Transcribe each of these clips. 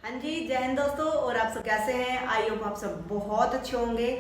हाँ जी, जय हिंद दोस्तों। और आप सब कैसे हैं? आई होप आप सब बहुत अच्छे होंगे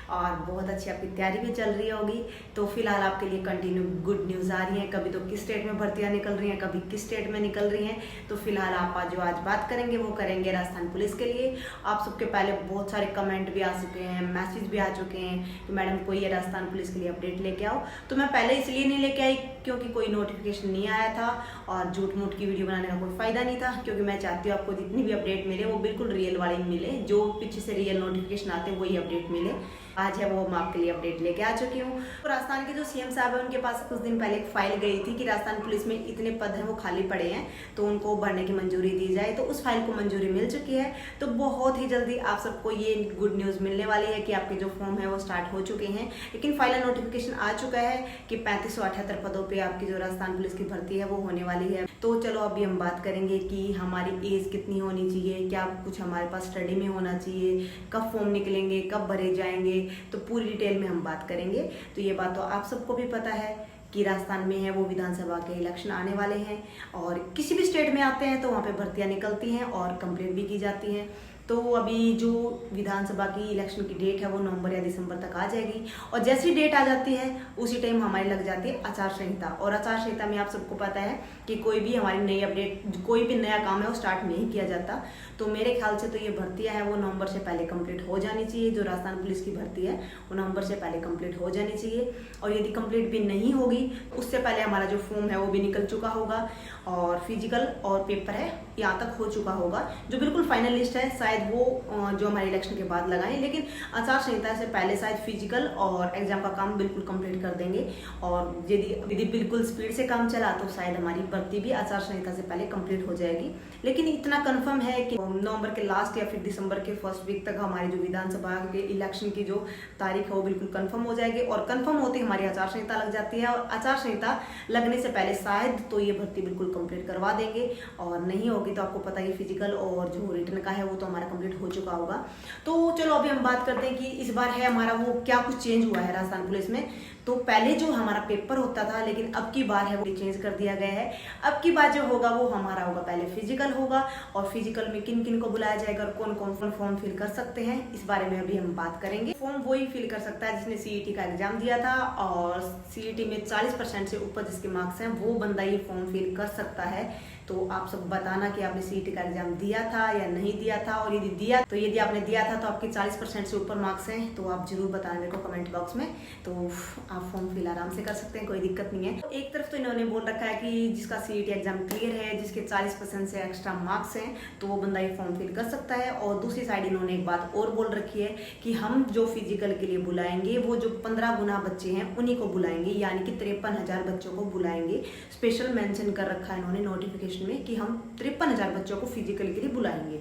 और बहुत अच्छी आपकी तैयारी भी चल रही होगी। तो फिलहाल आपके लिए कंटिन्यू गुड न्यूज़ आ रही है। कभी तो किस स्टेट में भर्तियां निकल रही हैं, कभी किस स्टेट में निकल रही हैं। तो फिलहाल आप आज बात करेंगे वो करेंगे राजस्थान पुलिस के लिए। आप सबके पहले बहुत सारे कमेंट भी आ चुके हैं, मैसेज भी आ चुके हैं कि मैडम कोई ये राजस्थान पुलिस के लिए अपडेट लेके आओ। तो मैं पहले इसलिए नहीं लेके आई क्योंकि कोई नोटिफिकेशन नहीं आया था और झूठ मूठ की वीडियो बनाने का कोई फायदा नहीं था, क्योंकि मैं चाहती हूँ आपको जितनी भी अपडेट मिले वो बिल्कुल रियल वाली मिले, जो पीछे से रियल नोटिफिकेशन आते हैं वही अपडेट मिले। आज है वो मैं आपके लिए अपडेट लेके आ चुकी हूँ। तो राजस्थान के जो सीएम साहब है उनके पास कुछ दिन पहले एक फाइल गई थी कि राजस्थान पुलिस में इतने पद हैं वो खाली पड़े हैं, तो उनको भरने की मंजूरी दी जाए। तो उस फाइल को मंजूरी मिल चुकी है। तो बहुत ही जल्दी आप सबको ये गुड न्यूज़ मिलने वाली है कि आपके जो फॉर्म है वो स्टार्ट हो चुके हैं। लेकिन फाइनल नोटिफिकेशन आ चुका है कि 3578 पदों पर आपकी जो राजस्थान पुलिस की भर्ती है वो होने वाली है। तो चलो अभी हम बात करेंगे कि हमारी एज कितनी होनी चाहिए, क्या कुछ हमारे पास स्टडी में होना चाहिए, कब फॉर्म निकलेंगे, कब भरे जाएंगे, तो पूरी डिटेल में हम बात करेंगे। तो ये बात तो आप सबको भी पता है कि राजस्थान में है वो विधानसभा के इलेक्शन आने वाले हैं और किसी भी स्टेट में आते हैं तो वहाँ पे भर्तियाँ निकलती हैं और कंप्लीट भी की जाती हैं। तो अभी जो विधानसभा की इलेक्शन की डेट है वो नवंबर या दिसंबर तक आ जाएगी और जैसी डेट आ जाती है उसी टाइम हमारी लग जाती है आचार संहिता। और आचार संहिता में आप सबको पता है कि कोई भी हमारी नई अपडेट, कोई भी नया काम है वो स्टार्ट नहीं किया जाता। तो मेरे ख्याल से तो ये भर्तियाँ हैं वो नवंबर से पहले कंप्लीट हो जानी चाहिए। जो राजस्थान पुलिस की भर्ती है वो नवंबर से पहले कंप्लीट हो जानी चाहिए। और यदि कंप्लीट भी नहीं होगी उससे पहले हमारा जो फॉर्म है वो भी निकल चुका होगा और फिजिकल और पेपर है यहाँ तक हो चुका होगा। जो बिल्कुल फाइनल लिस्ट है शायद वो जो हमारे इलेक्शन के बाद लगाएं, लेकिन आचार संहिता से पहले शायद फिजिकल और एग्जाम का काम बिल्कुल कंप्लीट कर देंगे। और यदि बिल्कुल स्पीड से काम चला तो शायद हमारी भर्ती भी आचार संहिता से पहले कंप्लीट हो जाएगी। लेकिन इतना कंफर्म है कि नवंबर के लास्ट या फिर दिसंबर के फर्स्ट वीक तक हमारी जो विधानसभा के इलेक्शन की जो तारीख है वो बिल्कुल कंफर्म हो जाएगी। और कंफर्म होते हमारी आचार संहिता लग जाती है और आचार संहिता लगने से पहले शायद तो ये भर्ती बिल्कुल कंप्लीट करवा देंगे। और नहीं होगी तो आपको पता ही फिजिकल और जो रिटर्न का है वो तो हमारा कंप्लीट हो चुका होगा। तो चलो अभी हम बात करते हैं कि इस बार है हमारा वो क्या कुछ चेंज हुआ है राजस्थान पुलिस में। तो पहले जो हमारा पेपर होता था लेकिन अब की बार है वो चेंज कर दिया गया है। अब की बार जो होगा वो हमारा होगा पहले फिजिकल होगा और फिजिकल में किन किन को बुलाया जाएगा और कौन कौन फॉर्म फिल कर सकते हैं इस बारे में अभी हम बात करेंगे। फॉर्म वही फिल कर सकता है जिसने सीईटी का एग्जाम दिया था और सीईटी में 40% से ऊपर जिसके मार्क्स हैं वो बंदा ये फॉर्म फिल कर सकता है। तो आप सब बताना कि आपने सीईटी का एग्जाम दिया था या नहीं दिया था, और यदि आपने दिया था तो आपके 40% से ऊपर मार्क्स हैं तो आप जरूर बताना मेरे को कमेंट बॉक्स में। तो आप फॉर्म फिल आराम से कर सकते हैं, कोई दिक्कत नहीं है। एक तरफ तो इन्होंने बोल रखा है कि जिसका सीईटी एग्जाम क्लियर है, जिसके 40% से एक्स्ट्रा मार्क्स हैं तो वो बंदा ये फॉर्म फिल कर सकता है। और दूसरी साइड इन्होंने एक बात और बोल रखी है कि हम जो फिजिकल के लिए बुलाएंगे वो जो 15 गुना बच्चे हैं उन्हीं को बुलाएंगे, यानी कि 53,000 बच्चों को बुलाएंगे। स्पेशल मेंशन कर रखा है इन्होंने नोटिफिकेशन में कि हम 53,000 बच्चों को फिजिकल के लिए बुलाएंगे।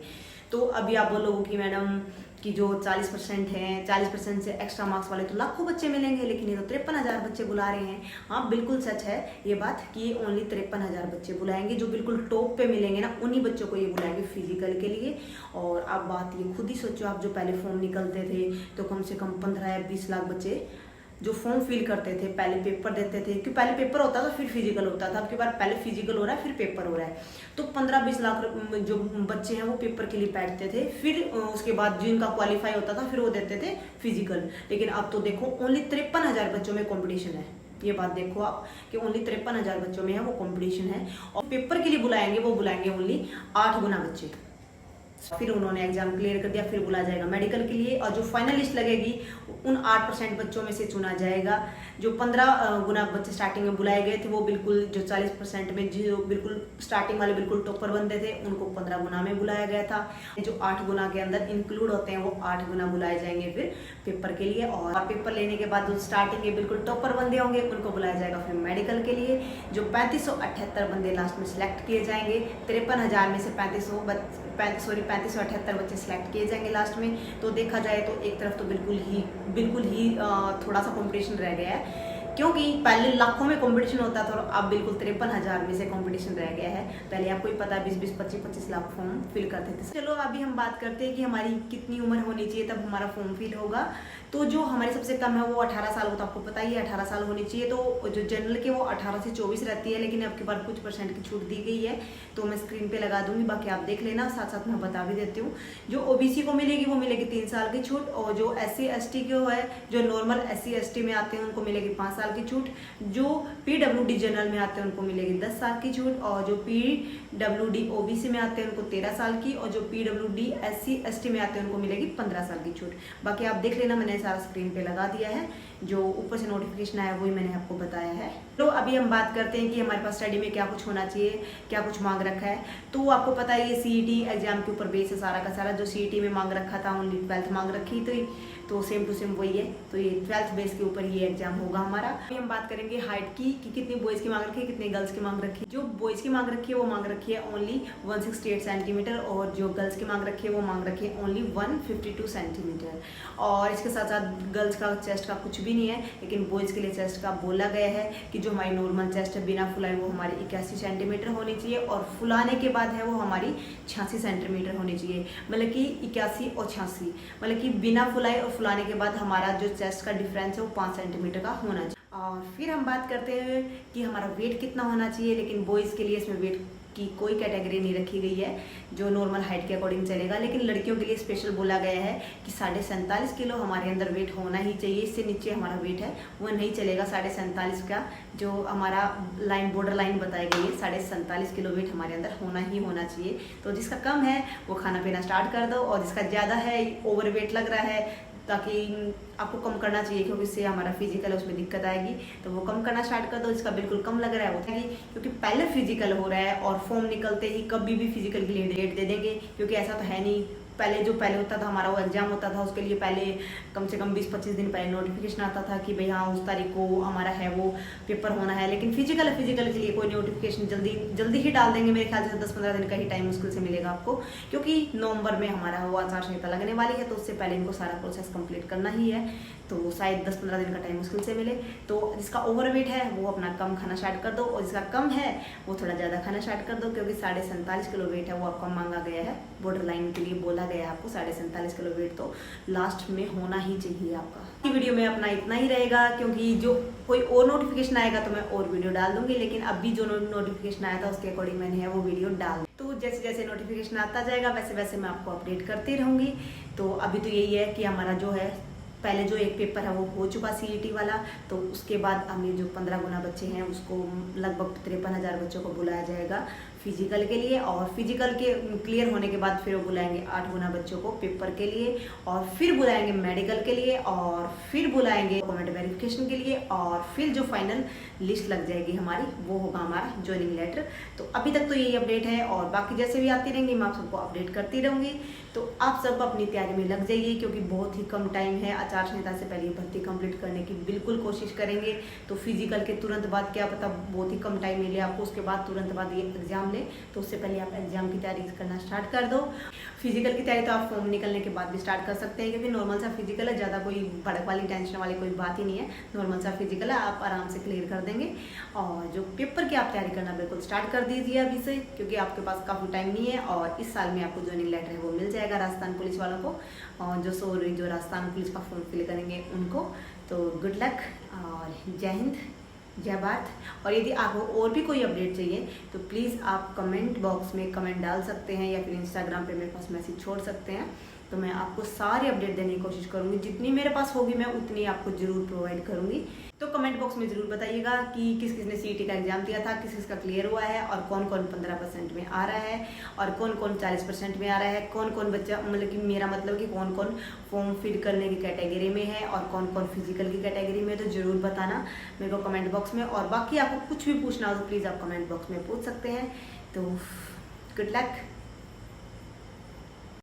तो अभी आप बोलोगे कि मैडम कि जो 40% हैं, 40% से एक्स्ट्रा मार्क्स वाले तो लाखों बच्चे मिलेंगे, लेकिन ये तो 53,000 बच्चे बुला रहे हैं। हाँ बिल्कुल सच है ये बात कि ओनली 53,000 बच्चे बुलाएंगे। जो बिल्कुल टॉप पे मिलेंगे ना उन्हीं बच्चों को ये बुलाएंगे फिजिकल के लिए। और अब बात ये खुद ही सोचो, आप जो पहले फॉर्म निकलते थे तो कम से कम 15 या 20 लाख बच्चे जो फॉर्म फिल करते थे, पहले पेपर देते थे, क्योंकि पहले पेपर होता था फिर फिजिकल होता था। अब की बार पहले फिजिकल हो रहा है फिर पेपर हो रहा है। तो 15-20 लाख जो बच्चे हैं वो पेपर के लिए बैठते थे, फिर उसके बाद जिनका क्वालिफाई होता था फिर वो देते थे फिजिकल। लेकिन अब तो देखो ओनली 53,000 बच्चों में कॉम्पिटिशन है। ये बात देखो आप कि ओनली 53,000 बच्चों में है वो कॉम्पिटिशन है। और पेपर के लिए बुलाएंगे वो बुलाएंगे ओनली 8 गुना बच्चे। फिर उन्होंने एग्जाम क्लियर कर दिया, फिर बुलाया जाएगा मेडिकल के लिए और जो फाइनल लिस्ट लगेगी उन 8% बच्चों में से चुना जाएगा। जो 15 गुना बच्चे स्टार्टिंग में बुलाए गए थे वो बिल्कुल जो 40% में जो बिल्कुल स्टार्टिंग वाले बिल्कुल टॉपर बनते थे उनको 15 गुना में बुलाया गया था। जो 8 गुना के अंदर इंक्लूड होते हैं वो 8 गुना बुलाए जाएंगे फिर पेपर के लिए। और पेपर लेने के बाद जो स्टार्टिंग के बिल्कुल टॉपर बंदे होंगे उनको बुलाया जाएगा फिर मेडिकल के लिए। जो 3578 बंदे लास्ट में सिलेक्ट किए जाएंगे, 53,000 में से 3578 बच्चे सिलेक्ट किए जाएंगे लास्ट में। तो देखा जाए तो एक तरफ तो बिल्कुल ही थोड़ा सा कंपटीशन रह गया है क्योंकि पहले लाखों में कंपटीशन होता था और अब बिल्कुल 53,000 में से कंपटीशन रह गया है। पहले आपको ही पता 20-20, 25-25 लाख फॉर्म फिल करते थे। चलो अभी हम बात करते हैं कि हमारी कितनी उम्र होनी चाहिए तब हमारा फॉर्म फिल होगा। तो जो हमारी सबसे कम है वो 18 साल हो, तो आपको पता ही है 18 साल होनी चाहिए। तो जो जनरल के वो 18 से 24 रहती है, लेकिन अब के बाद कुछ % की छूट दी गई है, तो मैं स्क्रीन पे लगा दूंगी, बाकी आप देख लेना। साथ साथ मैं बता भी देती हूँ, जो ओबीसी को मिलेगी वो मिलेगी 3 साल की छूट, और जो SC ST को है, जो नॉर्मल SC ST में आते हैं उनको मिलेगी 5 साल की छूट, जो PWD जनरल में आते हैं उनको मिलेगी 10 साल की छूट, और जो PWD OBC में आते हैं उनको 13 साल की, और जो PWD SC ST में आते हैं उनको मिलेगी 15 साल की छूट। बाकी आप देख लेना, मैंने सारा स्क्रीन पे लगा दिया है, जो ऊपर से नोटिफिकेशन आया वही मैंने आपको बताया है। तो अभी हम बात करते हैं कि हमारे पास स्टडी में क्या कुछ होना चाहिए, क्या कुछ मांग रखा है। तो आपको पता है ये CET एग्जाम के ऊपर बेस है सारा का सारा। जो CET में मांग रखा था ओनली 12th मांग रखी थी, तो सेम टू सेम वही है। तो ये 12th बेस के ऊपर ये एग्जाम होगा हमारा। अभी हम बात करेंगे हाइट की कि कितनी बॉयज की मांग रखी है, कितनी गर्ल्स की मांग रखी है। जो बॉयज की मांग रखी है वो मांग रखी है ओनली 168 सेंटीमीटर, और जो गर्ल्स की मांग रखी है वो मांग रखी है ओनली 152 सेंटीमीटर। और इसके साथ साथ गर्ल्स का चेस्ट का कुछ भी नहीं है, लेकिन बॉयज के लिए चेस्ट का बोला गया है कि जो हमारी नॉर्मल चेस्ट है बिना फुलाए वो हमारी 81 सेंटीमीटर होनी चाहिए, और फुलाने के बाद है वो हमारी 86 सेंटीमीटर होनी चाहिए। मतलब कि 81 और 86, मतलब कि बिना फुलाए और फुलाने के बाद हमारा जो चेस्ट का डिफरेंस है वो 5 सेंटीमीटर का होना चाहिए। और फिर हम बात करते हैं कि हमारा वेट कितना होना चाहिए, लेकिन बॉयज़ के लिए इसमें वेट की कोई कैटेगरी नहीं रखी गई है, जो नॉर्मल हाइट के अकॉर्डिंग चलेगा। लेकिन लड़कियों के लिए स्पेशल बोला गया है कि 47.5 किलो हमारे अंदर वेट होना ही चाहिए, इससे नीचे हमारा वेट है वो नहीं चलेगा। 47.5 का जो हमारा लाइन बॉर्डर लाइन बताई गई है, 47.5 किलो वेट हमारे अंदर होना ही होना चाहिए। तो जिसका कम है वो खाना पीना स्टार्ट कर दो, और जिसका ज़्यादा है ओवर वेट लग रहा है, ताकि आपको कम करना चाहिए क्योंकि इससे हमारा फिजिकल है उसमें दिक्कत आएगी, तो वो कम करना स्टार्ट कर दो। जिसका बिल्कुल कम लग रहा है वो क्योंकि पहले फिजिकल हो रहा है और फॉर्म निकलते ही कभी भी फिजिकल के लिए डेट दे देंगे, क्योंकि ऐसा तो है नहीं। पहले होता था हमारा वो एग्जाम होता था, उसके लिए पहले कम से कम 20-25 दिन पहले नोटिफिकेशन आता था कि भाई हाँ उस तारीख को हमारा है वो पेपर होना है। लेकिन फिजिकल के लिए कोई नोटिफिकेशन जल्दी ही डाल देंगे, मेरे ख्याल से 10-15 दिन का ही टाइम मुश्किल से मिलेगा आपको, क्योंकि नवंबर में हमारा वो आचार संहिता लगने वाली है, तो उससे पहले इनको सारा प्रोसेस कंप्लीट करना ही है, तो शायद 10-15 दिन का टाइम मुश्किल से मिले। तो जिसका ओवरवेट है वो अपना कम खाना स्टार्ट कर दो, और जिसका कम है वो थोड़ा ज़्यादा खाना स्टार्ट कर दो, क्योंकि 47.5 किलो वेट है वो आपका मांगा गया है, बॉर्डर लाइन के लिए बोला गया है आपको। 47.5 किलो वेट तो लास्ट में होना ही चाहिए आपका। वीडियो में अपना इतना ही रहेगा, क्योंकि जो कोई और नोटिफिकेशन आएगा तो मैं और वीडियो डाल दूंगी, लेकिन अभी जो नोटिफिकेशन आया था उसके अकॉर्डिंग मैंने है वो वीडियो डाल। तो जैसे जैसे नोटिफिकेशन आता जाएगा वैसे वैसे मैं आपको अपडेट करती रहूँगी। तो अभी तो यही है कि हमारा जो है पहले जो एक पेपर है वो हो चुका CET वाला, तो उसके बाद हमें जो 15 गुना बच्चे हैं उसको लगभग 53,000 बच्चों को बुलाया जाएगा फिजिकल के लिए, और फिजिकल के क्लियर होने के बाद फिर वो बुलाएंगे 8 गुना बच्चों को पेपर के लिए, और फिर बुलाएंगे मेडिकल के लिए, और फिर बुलाएंगे डॉक्यूमेंट वेरिफिकेशन के लिए, और फिर जो फाइनल लिस्ट लग जाएगी हमारी वो होगा हमारा ज्वाइनिंग लेटर। तो अभी तक तो यही अपडेट है, और बाकी जैसे भी आती रहेंगी मैं आप सबको अपडेट करती रहूँगी। तो आप सब अपनी तैयारी में लग जाइए, क्योंकि बहुत ही कम टाइम है। आचार संहिता से पहले भर्ती कंप्लीट करने की बिल्कुल कोशिश करेंगे। तो फिजिकल के तुरंत बाद, क्या पता बहुत ही कम टाइम मिले आपको, उसके बाद तुरंत बाद ये एग्जाम ले, तो उससे पहले आप एग्जाम की तैयारी करना स्टार्ट कर दो। फिजिकल की तैयारी तो आप फॉर्म निकलने के बाद भी स्टार्ट कर सकते हैं, क्योंकि नॉर्मल सा फिजिकल है, ज़्यादा कोई भड़क वाली टेंशन वाली कोई बात ही नहीं है। नॉर्मल सा फिजिकल है, आप आराम से क्लियर कर देंगे। और जो पेपर की आप तैयारी करना बिल्कुल स्टार्ट कर दीजिए अभी से, क्योंकि आपके पास काफ़ी टाइम नहीं है, और इस साल में आपको ज्वाइनिंग लेटर है वो मिल जाएगा राजस्थान पुलिस वालों को, और जो राजस्थान पुलिस का फॉर्म फिल करेंगे उनको। तो गुड लक, और जय हिंद, जय भारत। और यदि आपको और भी कोई अपडेट चाहिए तो प्लीज़ आप कमेंट बॉक्स में कमेंट डाल सकते हैं, या फिर इंस्टाग्राम पे मेरे पास मैसेज छोड़ सकते हैं। तो मैं आपको सारी अपडेट देने की कोशिश करूँगी, जितनी मेरे पास होगी मैं उतनी आपको ज़रूर प्रोवाइड करूँगी। तो कमेंट बॉक्स में ज़रूर बताइएगा कि किस किस ने CET का एग्जाम दिया था, किस किस का क्लियर हुआ है, और कौन कौन 15% में आ रहा है, और कौन कौन 40% में आ रहा है, कौन कौन बच्चा, मतलब कि मेरा मतलब कि कौन कौन फॉर्म फिल करने की कैटेगरी में है, और कौन कौन फिजिकल की कैटेगरी में। तो ज़रूर बताना मेरे को कमेंट बॉक्स में, और बाकी आपको कुछ भी पूछना हो तो प्लीज़ आप कमेंट बॉक्स में पूछ सकते हैं। तो गुड लक।